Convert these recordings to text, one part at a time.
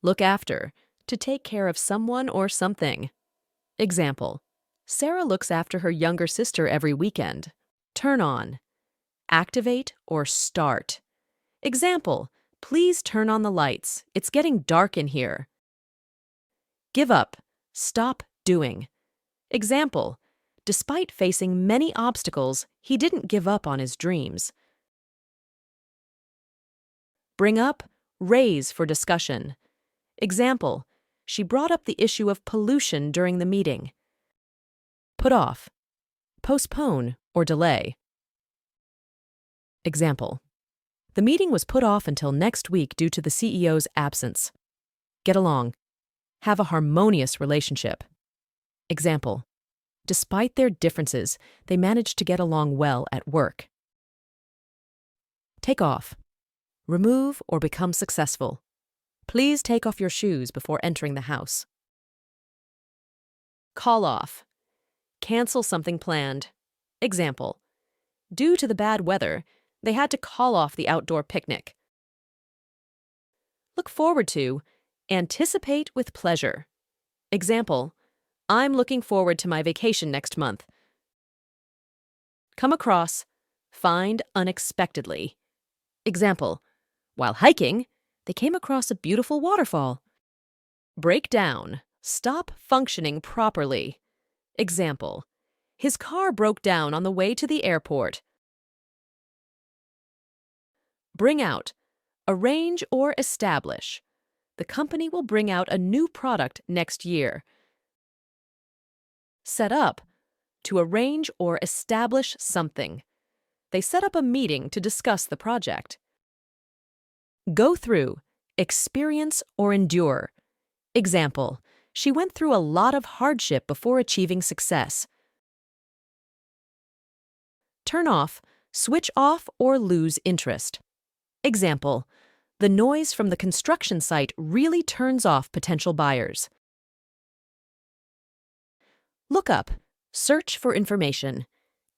Look after, to take care of someone or something. Example, Sarah looks after her younger sister every weekend. Turn on, activate or start. Example, please turn on the lights. It's getting dark in here. Give up, stop doing. Example, despite facing many obstacles, he didn't give up on his dreams. Bring up, raise for discussion. Example, she brought up the issue of pollution during the meeting. Put off, postpone or delay. Example, the meeting was put off until next week due to the CEO's absence. Get along, have a harmonious relationship. Example, despite their differences, they managed to get along well at work. Take off, remove or become successful. Please take off your shoes before entering the house. Call off, cancel something planned. Example, due to the bad weather, they had to call off the outdoor picnic. Look forward to, anticipate with pleasure. Example, I'm looking forward to my vacation next month. Come across, find unexpectedly. Example, while hiking, they came across a beautiful waterfall. Break down, stop functioning properly. Example, his car broke down on the way to the airport. Bring out, arrange or establish. The company will bring out a new product next year. Set up, to arrange or establish something. They set up a meeting to discuss the project. Go through, experience or endure. Example, she went through a lot of hardship before achieving success. Turn off, switch off or lose interest. Example, the noise from the construction site really turns off potential buyers. Look up, search for information.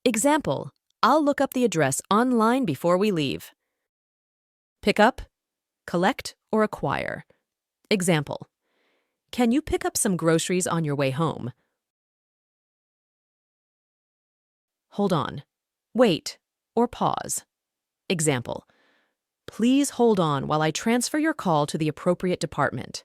Example, I'll look up the address online before we leave. Pick up, collect or acquire. Example, can you pick up some groceries on your way home? Hold on, wait or pause. Example, please hold on while I transfer your call to the appropriate department.